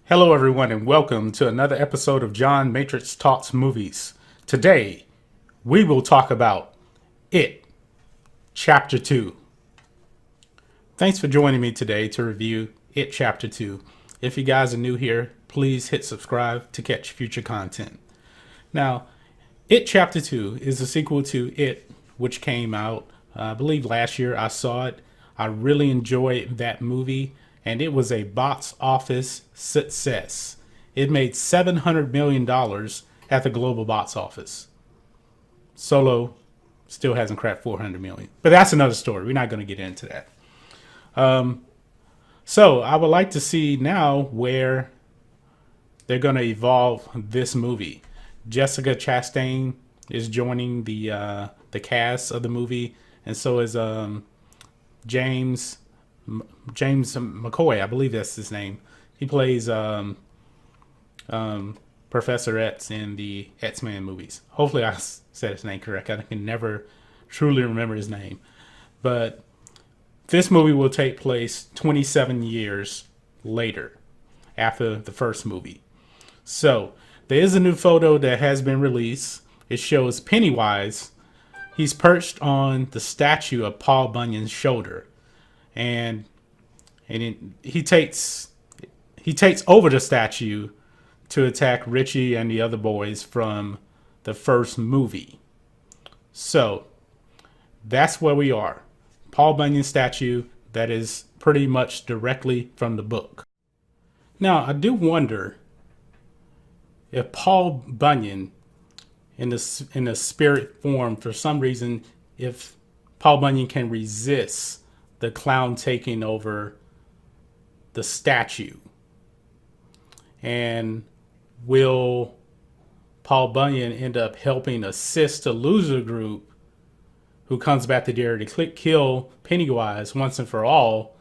Hello, everyone, and welcome to another episode of John Matrixx Talks Movies. Today, we will talk about It, Chapter 2. Thanks for joining me today to review It, Chapter 2. If you guys are new here, please hit subscribe to catch future content. Now, It, Chapter 2 is a sequel to It, which came out, I believe, last year. I saw it. I really enjoyed that movie. And it was a box office success. It made $700 million at the global box office. Solo still hasn't cracked 400 million. But that's another story. We're not going to get into that. So I would like to see now where they're going to evolve this movie. Jessica Chastain is joining the cast of the movie. And so is James McCoy, I believe that's his name. He plays Professor X in the X-Men movies. Hopefully I said his name correct. I can never truly remember his name. But this movie will take place 27 years later after the first movie. So there is a new photo that has been released. It shows Pennywise. He's perched on the statue of Paul Bunyan's shoulder. And he takes over the statue to attack Richie and the other boys from the first movie. So that's where we are. Paul Bunyan statue that is pretty much directly from the book. Now, I do wonder if Paul Bunyan in the spirit form, for some reason, if Paul Bunyan can resist the clown taking over the statue. And will Paul Bunyan end up helping assist the loser group who comes back to Derry to kill Pennywise once and for all,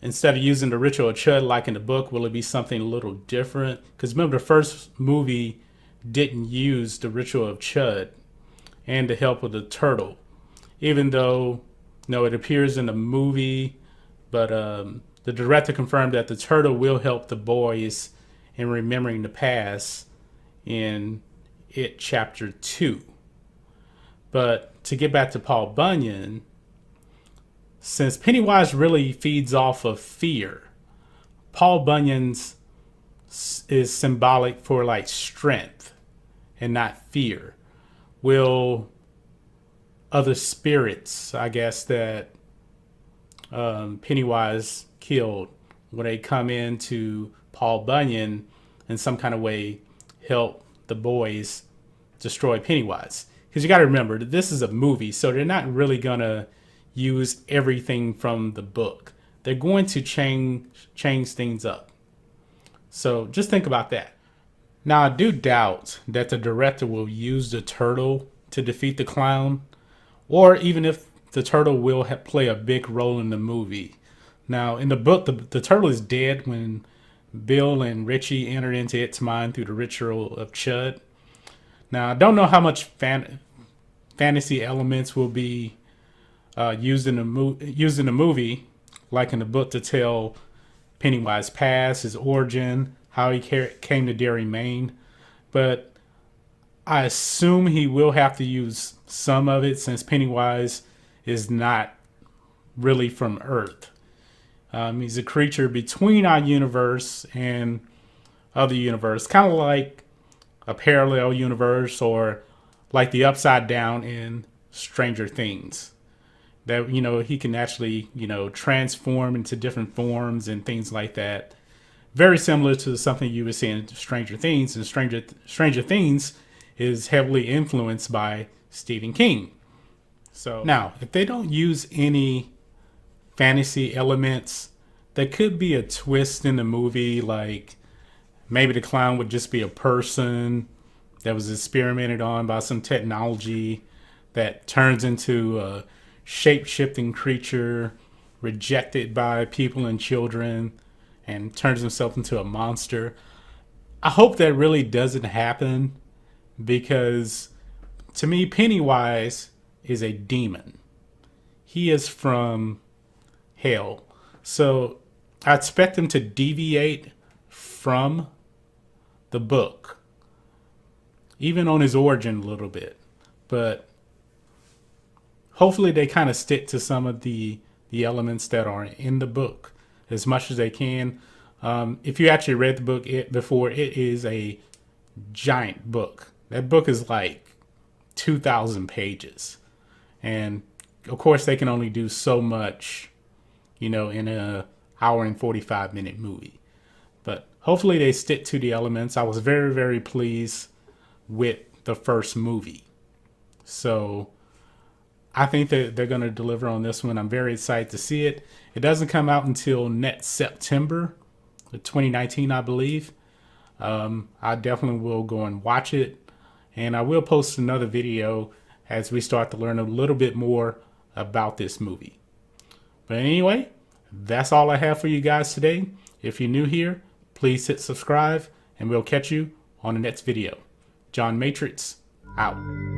instead of using the ritual of Chud like in the book? Will it be something a little different? Because remember, the first movie didn't use the ritual of Chud and the help of the turtle. Even though, it appears in the movie, but the director confirmed that the turtle will help the boys in remembering the past in It Chapter 2. But to get back to Paul Bunyan, since Pennywise really feeds off of fear, Paul Bunyan's is symbolic for like strength and not fear. Will other spirits, I guess, that Pennywise killed, when they come into Paul Bunyan in some kind of way, help the boys destroy Pennywise? Because you got to remember that this is a movie, so they're not really going to use everything from the book. They're going to change things up. So just think about that. Now, I do doubt that the director will use the turtle to defeat the clown, or even if the turtle will play a big role in the movie. Now, in the book, the turtle is dead when Bill and Richie enter into its mind through the ritual of Chud. Now, I don't know how much fantasy elements will be used in the movie, like in the book, to tell Pennywise's past, his origin, how he came to Derry, Maine. But I assume he will have to use some of it, since Pennywise is not really from Earth. He's a creature between our universe and other universe, kind of like a parallel universe, or like the Upside Down in Stranger Things. That, he can actually, transform into different forms and things like that. Very similar to something you would see in Stranger Things. And Stranger Things is heavily influenced by Stephen King. So now, if they don't use any fantasy elements, there could be a twist in the movie, like maybe the clown would just be a person that was experimented on by some technology that turns into a shape-shifting creature rejected by people and children and turns himself into a monster. I hope that really doesn't happen, because to me, Pennywise is a demon. He is from hell. So I expect them to deviate from the book, even on his origin a little bit. But hopefully they kind of stick to some of the elements that are in the book as much as they can. If you actually read the book before, it is a giant book. That book is like 2,000 pages. And of course they can only do so much, in a hour and 45-minute movie. But hopefully they stick to the elements. I was very, very pleased with the first movie. So I think that they're going to deliver on this one. I'm very excited to see it. It doesn't come out until next September, 2019, I believe. I definitely will go and watch it. And I will post another video as we start to learn a little bit more about this movie. But anyway, that's all I have for you guys today. If you're new here, please hit subscribe, and we'll catch you on the next video. John Matrixx, out.